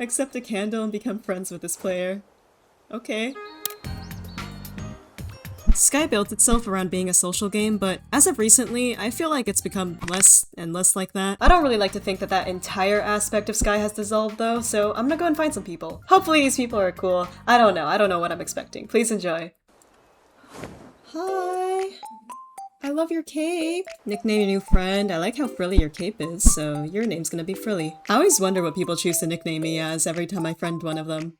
Accept a candle and become friends with this player. Okay. Sky built itself around being a social game, but as of recently, I feel like it's become less and less like that. I don't really like to think that that entire aspect of Sky has dissolved though, so I'm gonna go and find some people. Hopefully these people are cool. I don't know what I'm expecting. Please enjoy. Hi! I love your cape! Nickname your new friend. I like how frilly your cape is, so your name's gonna be Frilly. I always wonder what people choose to nickname me as every time I friend one of them.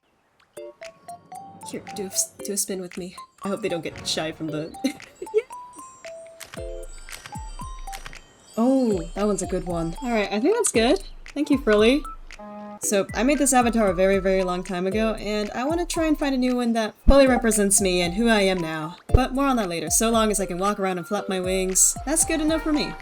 Here, do a spin with me. I hope they don't get shy from the... Oh, that one's a good one. Alright, I think that's good. Thank you, Frilly. So, I made this avatar a very, very long time ago, and I want to try and find a new one that fully represents me and who I am now. But more on that later. So long as I can walk around and flap my wings, that's good enough for me.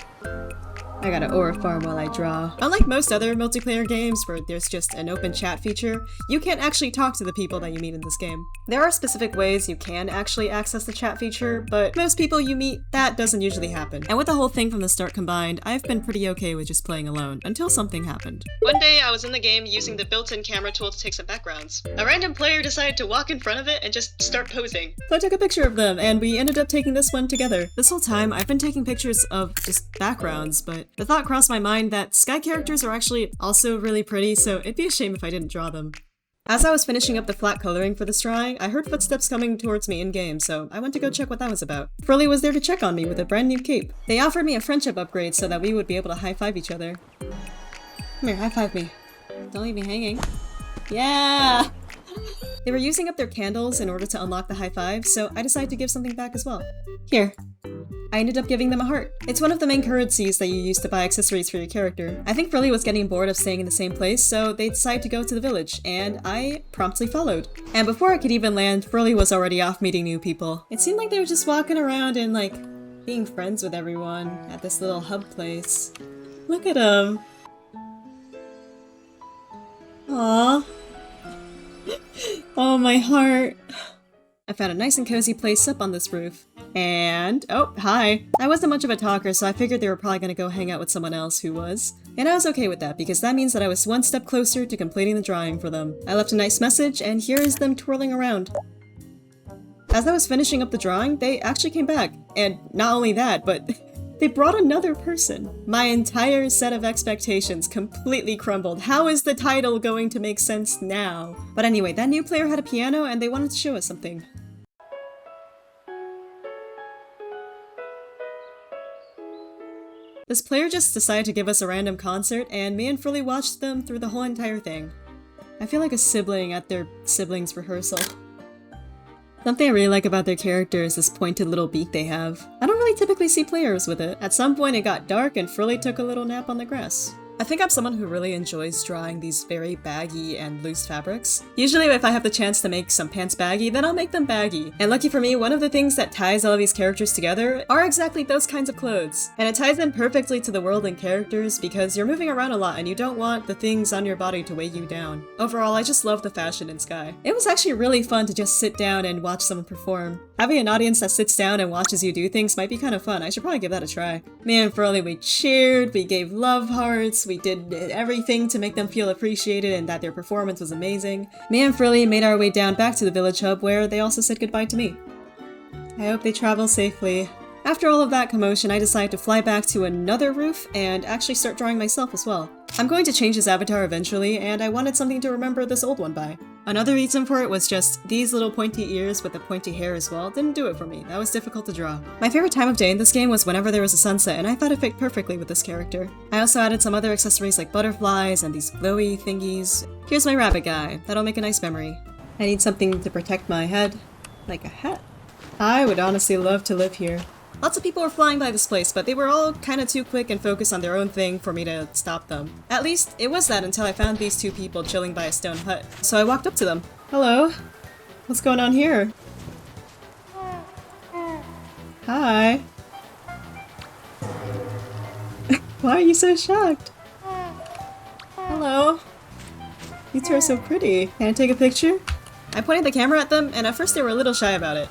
I gotta aura farm while I draw. Unlike most other multiplayer games where there's just an open chat feature, you can't actually talk to the people that you meet in this game. There are specific ways you can actually access the chat feature, but most people you meet, that doesn't usually happen. And with the whole thing from the start combined, I've been pretty okay with just playing alone, until something happened. One day I was in the game using the built-in camera tool to take some backgrounds. A random player decided to walk in front of it and just start posing. So I took a picture of them, and we ended up taking this one together. This whole time, I've been taking pictures of just backgrounds, but the thought crossed my mind that Sky characters are actually also really pretty, so it'd be a shame if I didn't draw them. As I was finishing up the flat coloring for this drawing, I heard footsteps coming towards me in-game, so I went to go check what that was about. Frilly was there to check on me with a brand new cape. They offered me a friendship upgrade so that we would be able to high-five each other. Come here, high-five me. Don't leave me hanging. Yeah! They were using up their candles in order to unlock the high-five, so I decided to give something back as well. Here. I ended up giving them a heart. It's one of the main currencies that you use to buy accessories for your character. I think Frilly was getting bored of staying in the same place, so they decided to go to the village, and I promptly followed. And before I could even land, Frilly was already off meeting new people. It seemed like they were just walking around and, like, being friends with everyone at this little hub place. Look at them. Aww. Oh, my heart. I found a nice and cozy place up on this roof. And, oh, hi. I wasn't much of a talker, so I figured they were probably gonna go hang out with someone else who was. And I was okay with that, because that means that I was one step closer to completing the drawing for them. I left a nice message, and here is them twirling around. As I was finishing up the drawing, they actually came back. And not only that, but they brought another person. My entire set of expectations completely crumbled. How is the title going to make sense now? But anyway, that new player had a piano, and they wanted to show us something. This player just decided to give us a random concert, and me and Frilly watched them through the whole entire thing. I feel like a sibling at their siblings' rehearsal. Something I really like about their character is this pointed little beak they have. I don't really typically see players with it. At some point it got dark and Frilly took a little nap on the grass. I think I'm someone who really enjoys drawing these very baggy and loose fabrics. Usually if I have the chance to make some pants baggy, then I'll make them baggy. And lucky for me, one of the things that ties all of these characters together are exactly those kinds of clothes. And it ties in perfectly to the world and characters because you're moving around a lot and you don't want the things on your body to weigh you down. Overall, I just love the fashion in Sky. It was actually really fun to just sit down and watch someone perform. Having an audience that sits down and watches you do things might be kind of fun. I should probably give that a try. Me and Frilly, we cheered, we gave love hearts, we did everything to make them feel appreciated and that their performance was amazing. Me and Frilly made our way down back to the village hub where they also said goodbye to me. I hope they travel safely. After all of that commotion, I decided to fly back to another roof and actually start drawing myself as well. I'm going to change this avatar eventually, and I wanted something to remember this old one by. Another reason for it was just these little pointy ears with the pointy hair as well didn't do it for me. That was difficult to draw. My favorite time of day in this game was whenever there was a sunset, and I thought it fit perfectly with this character. I also added some other accessories like butterflies and these glowy thingies. Here's my rabbit guy. That'll make a nice memory. I need something to protect my head. Like a hat. I would honestly love to live here. Lots of people were flying by this place, but they were all kinda too quick and focused on their own thing for me to stop them. At least, it was that until I found these two people chilling by a stone hut. So I walked up to them. Hello? What's going on here? Hi. Why are you so shocked? Hello? You two are so pretty. Can I take a picture? I pointed the camera at them, and at first they were a little shy about it.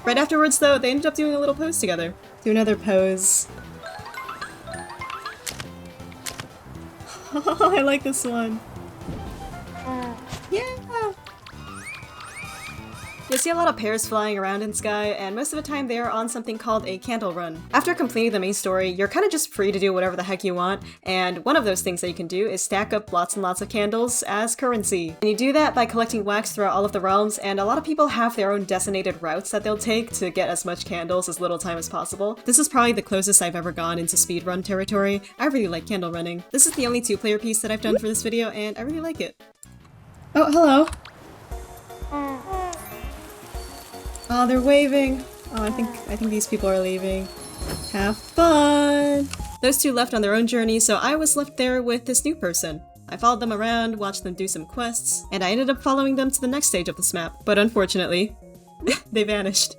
Right afterwards, though, they ended up doing a little pose together. Do another pose. I like this one. Yeah! You see a lot of pears flying around in Sky, and most of the time they are on something called a candle run. After completing the main story, you're kind of just free to do whatever the heck you want, and one of those things that you can do is stack up lots and lots of candles as currency. And you do that by collecting wax throughout all of the realms, and a lot of people have their own designated routes that they'll take to get as much candles as little time as possible. This is probably the closest I've ever gone into speedrun territory. I really like candle running. This is the only 2-player piece that I've done for this video, and I really like it. Oh, hello! Oh, they're waving. Oh, I think these people are leaving. Have fun! Those two left on their own journey, so I was left there with this new person. I followed them around, watched them do some quests, and I ended up following them to the next stage of this map. But unfortunately, they vanished.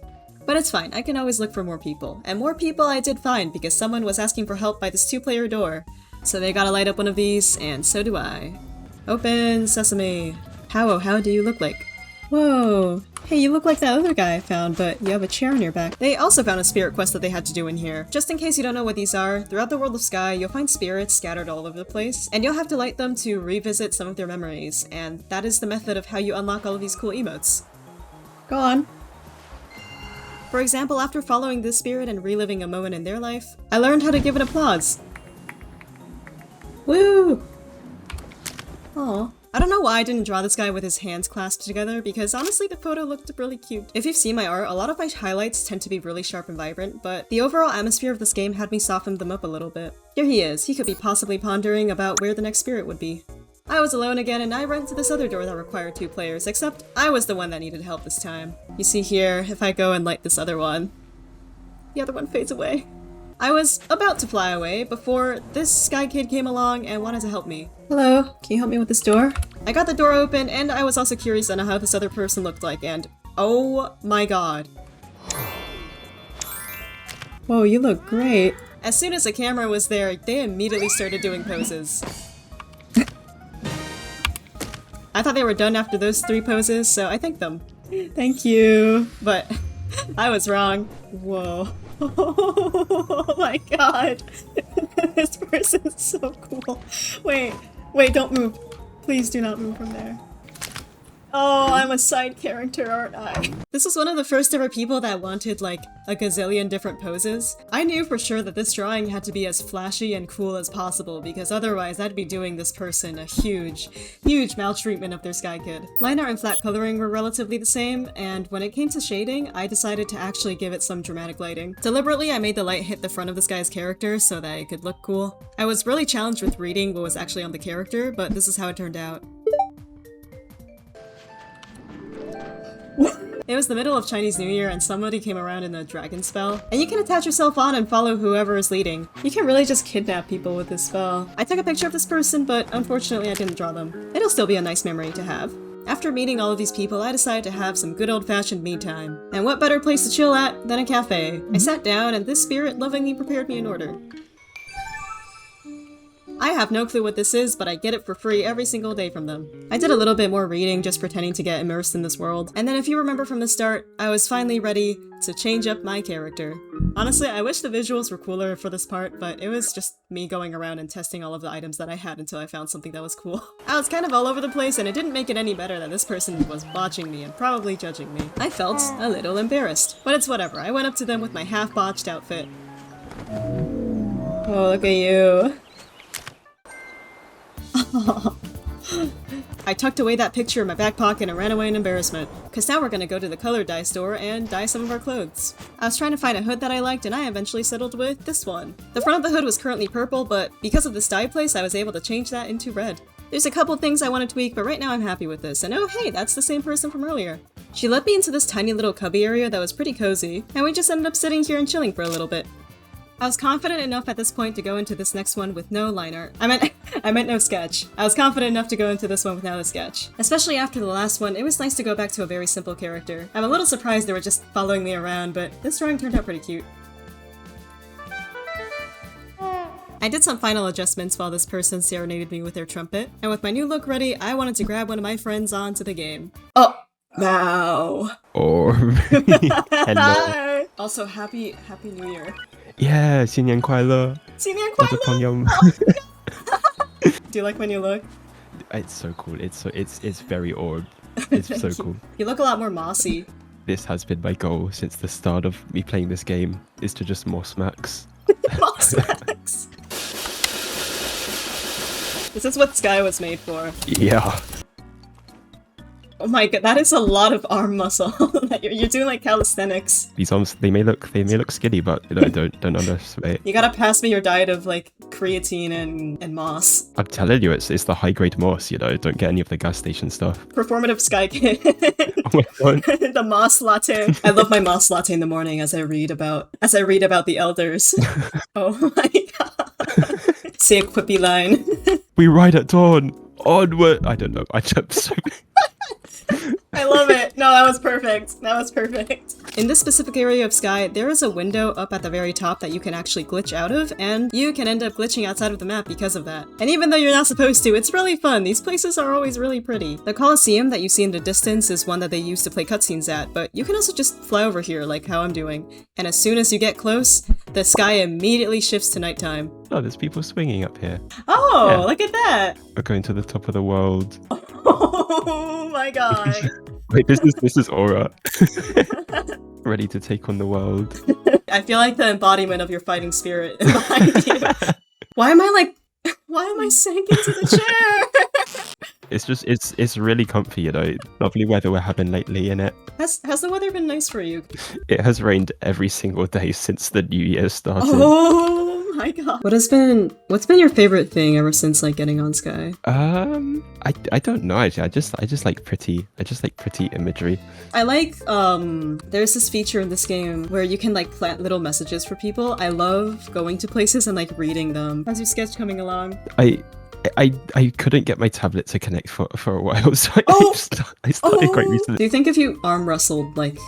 But it's fine, I can always look for more people. And more people I did find because someone was asking for help by this 2-player door. So they gotta light up one of these, and so do I. Open sesame. How do you look like? Whoa. Hey, you look like that other guy I found, but you have a chair on your back. They also found a spirit quest that they had to do in here. Just in case you don't know what these are, throughout the world of Sky, you'll find spirits scattered all over the place, and you'll have to light them to revisit some of their memories, and that is the method of how you unlock all of these cool emotes. Go on. For example, after following this spirit and reliving a moment in their life, I learned how to give an applause. Woo! Aw. I don't know why I didn't draw this guy with his hands clasped together, because honestly the photo looked really cute. If you've seen my art, a lot of my highlights tend to be really sharp and vibrant, but the overall atmosphere of this game had me soften them up a little bit. Here he is. He could be possibly pondering about where the next spirit would be. I was alone again, and I ran to this other door that required 2 players, except I was the one that needed help this time. You see here, if I go and light this other one, the other one fades away. I was about to fly away before this Sky Kid came along and wanted to help me. Hello, can you help me with this door? I got the door open, and I was also curious on how this other person looked like, and oh my god. Whoa, you look great. As soon as the camera was there, they immediately started doing poses. I thought they were done after those 3 poses, so I thanked them. Thank you. But I was wrong. Whoa. Oh my god. This person is so cool. Wait, don't move. Please do not move from there. Oh, I'm a side character, aren't I? This was one of the first ever people that wanted like a gazillion different poses. I knew for sure that this drawing had to be as flashy and cool as possible, because otherwise I'd be doing this person a huge maltreatment of their Sky Kid. Line art and flat coloring were relatively the same, and when it came to shading, I decided to actually give it some dramatic lighting. Deliberately, I made the light hit the front of this guy's character so that it could look cool. I was really challenged with reading what was actually on the character, but this is how it turned out. It was the middle of Chinese New Year and somebody came around in a dragon spell, and you can attach yourself on and follow whoever is leading. You can really just kidnap people with this spell. I took a picture of this person, but unfortunately I didn't draw them. It'll still be a nice memory to have. After meeting all of these people, I decided to have some good old-fashioned me time. And what better place to chill at than a cafe? I sat down and this spirit lovingly prepared me an order. I have no clue what this is, but I get it for free every single day from them. I did a little bit more reading, just pretending to get immersed in this world, and then if you remember from the start, I was finally ready to change up my character. Honestly, I wish the visuals were cooler for this part, but it was just me going around and testing all of the items that I had until I found something that was cool. I was kind of all over the place, and it didn't make it any better that this person was watching me and probably judging me. I felt a little embarrassed, but it's whatever. I went up to them with my half-botched outfit. Oh, look at you. I tucked away that picture in my back pocket and ran away in embarrassment, cause now we're gonna go to the color dye store and dye some of our clothes. I was trying to find a hood that I liked and I eventually settled with this one. The front of the hood was currently purple, but because of this dye place I was able to change that into red. There's a couple things I want to tweak, but right now I'm happy with this, and oh hey, that's the same person from earlier. She led me into this tiny little cubby area that was pretty cozy, and we just ended up sitting here and chilling for a little bit. I was confident enough at this point to go into this next one with no line art. I meant no sketch. I was confident enough to go into this one without a sketch. Especially after the last one, it was nice to go back to a very simple character. I'm a little surprised they were just following me around, but this drawing turned out pretty cute. I did some final adjustments while this person serenaded me with their trumpet, and with my new look ready, I wanted to grab one of my friends onto the game. Oh! Now! Or hello. Also, happy New Year. Yeah, 新年快乐，新年快乐！我的朋友们。Do you like my new look? It's so cool. It's very orb. It's so cool. You look a lot more mossy. This has been my goal since the start of me playing this game, is to just moss max. Moss Max. This is what Sky was made for. Yeah. Oh my god, that is a lot of arm muscle. You're doing like calisthenics. These arms, they may look skinny, but don't underestimate. You gotta pass me your diet of like creatine and moss. I'm telling you, it's the high grade moss. Don't get any of the gas station stuff. Performative Sky Kid. Oh my god. The moss latte. I love my moss latte in the morning as I read about the elders. Oh my god. Say a quippy line. We ride at dawn. Onward. I don't know. I jumped so. I love it. No, that was perfect. That was perfect. In this specific area of Sky, there is a window up at the very top that you can actually glitch out of, and you can end up glitching outside of the map because of that. And even though you're not supposed to, it's really fun. These places are always really pretty. The Colosseum that you see in the distance is one that they use to play cutscenes at, but you can also just fly over here like how I'm doing. And as soon as you get close, the sky immediately shifts to nighttime. Oh, there's people swinging up here. Oh, Yeah. Look at that. We're going to the top of the world. Oh my god. Wait, this is Aura. Ready to take on the world. I feel like the embodiment of your fighting spirit behind you. Why am I sank into the chair? It's really comfy, Lovely weather we're having lately in it. Has the weather been nice for you? It has rained every single day since the New Year started. Oh my god. What's been your favorite thing ever since like getting on Sky? I don't know actually. I just like pretty imagery. I like there's this feature in this game where you can like plant little messages for people. I love going to places and like reading them. How's your sketch coming along? I couldn't get my tablet to connect for a while, so I started quite recently. Do you think if you arm wrestled like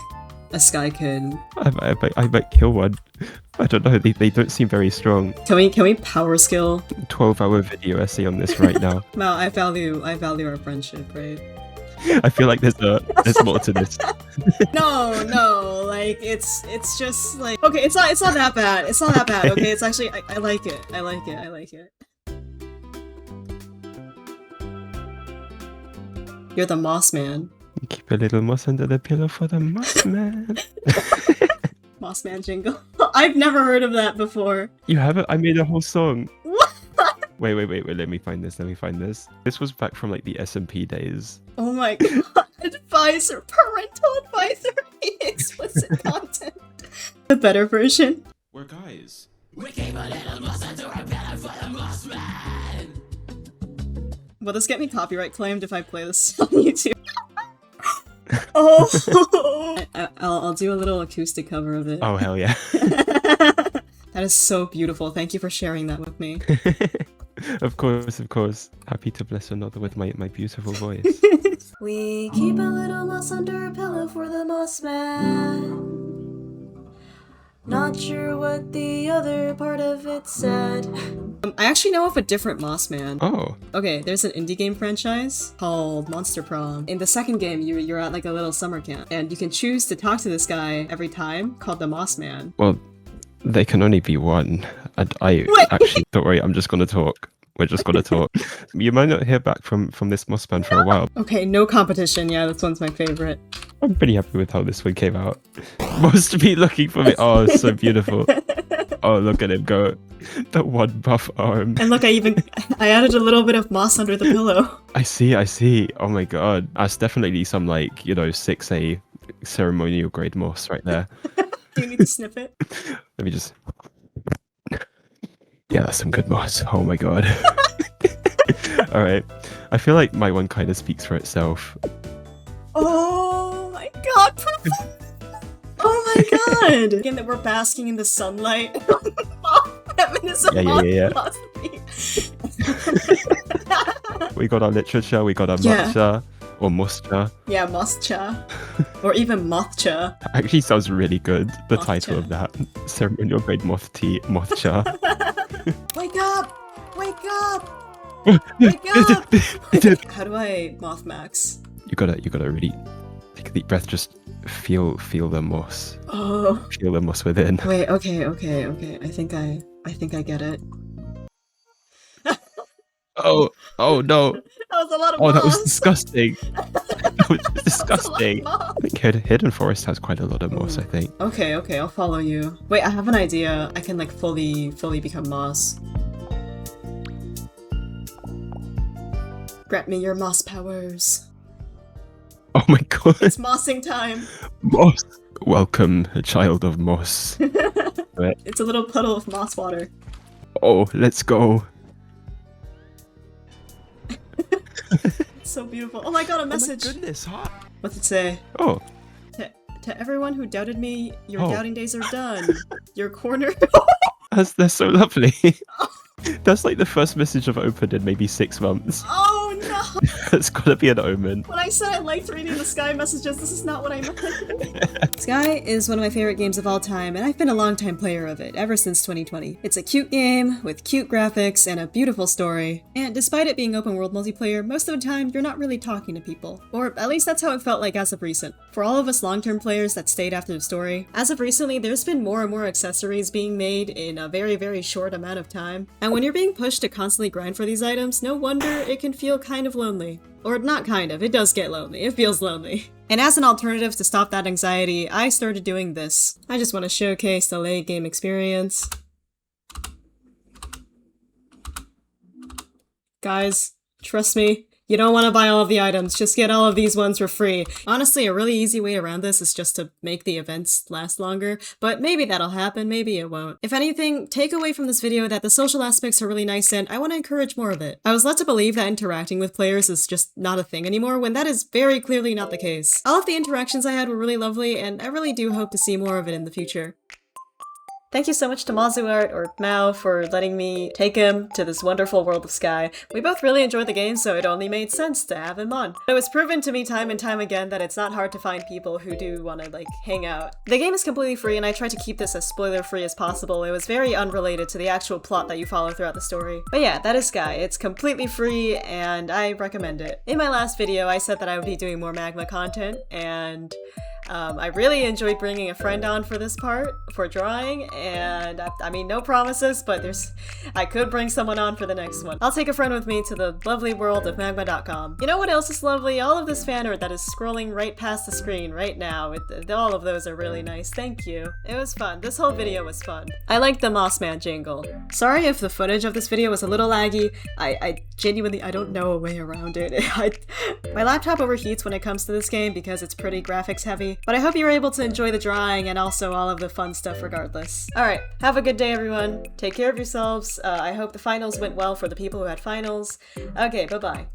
a Sky Kid, I might kill one. I don't know. They don't seem very strong. can we power skill? 12-hour video essay on this right now. No, I value our friendship, right? I feel like there's more to this. No, like it's just like okay, it's not that bad. It's not that bad. Okay, it's actually I like it. I like it. You're the Moss Man. Keep a little moss under the pillow for the moss man. Moss Man jingle. I've never heard of that before. You haven't? I made a whole song. What? Wait. Let me find this. This was back from like the SMP days. Oh my god. Parental advisory, explicit content. The better version. We're guys. We keep a little moss under our pillow for the moss man. Will this get me copyright claimed if I play this on YouTube? Oh, I'll do a little acoustic cover of it. Oh hell yeah. That is so beautiful. Thank you for sharing that with me. Of course. Happy to bless another with my beautiful voice. We keep a little moss under a pillow for the Moss Man. Not sure what the other part of it said. I actually know of a different Moss Man. Oh. Okay, there's an indie game franchise called Monster Prom. In the second game, you're at like a little summer camp, and you can choose to talk to this guy every time, called the Moss Man. Well, there can only be one. I actually, don't worry, I'm just gonna talk. We're just gonna talk. You might not hear back from this Moss Man for a while. Okay, no competition. Yeah, this one's my favorite. I'm pretty happy with how this one came out. Must be looking for me. Oh, it's so beautiful. Oh, look at him go. That one buff arm. And look, I added a little bit of moss under the pillow. I see. Oh my god. That's definitely some 6A ceremonial grade moss right there. Do you need to sniff it? Let me just... Yeah, that's some good moss. Oh my god. Alright. I feel like my one kind of speaks for itself. Oh my god. Oh my god. Again, that we're basking in the sunlight. Feminism Yeah. philosophy. We got our literature, we got our matcha. Or muscha. Yeah, mothcha. Or even mothcha. Actually sounds really good, the Mothcha. title of that. Ceremonial grade moth tea, mothcha. Wake up! Wake up! Wake up! How do I moth max? You gotta really take a deep breath, just feel the moss. Oh. Feel the moss within. Wait, okay. I think I get it. Oh, oh no. That was a lot of Oh, moss. that was disgusting. That was disgusting. That was a lot of I think Hidden Forest has quite a lot of moss, I think. Okay, I'll follow you. Wait, I have an idea. I can like fully become moss. Grant me your moss powers. Oh my god. It's mossing time. Moss. Welcome, a child of moss. Right. It's a little puddle of moss water. Oh, let's go. It's so beautiful. Oh, I got a message. Oh my goodness, hot. What's it say? Oh. To everyone who doubted me, your Oh. doubting days are done. Your corner. That's so lovely. That's like the first message I've opened in maybe 6 months. Oh no! That's gotta be an omen. When I said I liked reading the Sky messages, this is not what I meant. Sky is one of my favorite games of all time, and I've been a longtime player of it, ever since 2020. It's a cute game, with cute graphics, and a beautiful story. And despite it being open world multiplayer, most of the time you're not really talking to people. Or at least that's how it felt like as of recent. For all of us long-term players that stayed after the story, as of recently there's been more and more accessories being made in a very, very short amount of time. And when you're being pushed to constantly grind for these items, no wonder it can feel kind of lonely. Or not kind of, it does get lonely. It feels lonely. And as an alternative to stop that anxiety, I started doing this. I just want to showcase the late game experience. Guys, trust me. You don't want to buy all of the items, just get all of these ones for free. Honestly, a really easy way around this is just to make the events last longer, but maybe that'll happen, maybe it won't. If anything, take away from this video that the social aspects are really nice and I want to encourage more of it. I was led to believe that interacting with players is just not a thing anymore, when that is very clearly not the case. All of the interactions I had were really lovely, and I really do hope to see more of it in the future. Thank you so much to Mazuart, or Mao, for letting me take him to this wonderful world of Sky. We both really enjoyed the game, so it only made sense to have him on. It was proven to me time and time again that it's not hard to find people who do want to, like, hang out. The game is completely free, and I tried to keep this as spoiler-free as possible. It was very unrelated to the actual plot that you follow throughout the story. But yeah, that is Sky. It's completely free, and I recommend it. In my last video, I said that I would be doing more Magma content, and I really enjoyed bringing a friend on for this part, for drawing, and I mean, no promises, but I could bring someone on for the next one. I'll take a friend with me to the lovely world of magma.com. You know what else is lovely? All of this fan art that is scrolling right past the screen right now. All of those are really nice. Thank you. It was fun. This whole video was fun. I like the Mossman jingle. Sorry if the footage of this video was a little laggy. I genuinely, I don't know a way around it. My laptop overheats when it comes to this game because it's pretty graphics heavy. But I hope you were able to enjoy the drawing and also all of the fun stuff regardless. Alright, have a good day everyone. Take care of yourselves. I hope the finals went well for the people who had finals. Okay, bye-bye.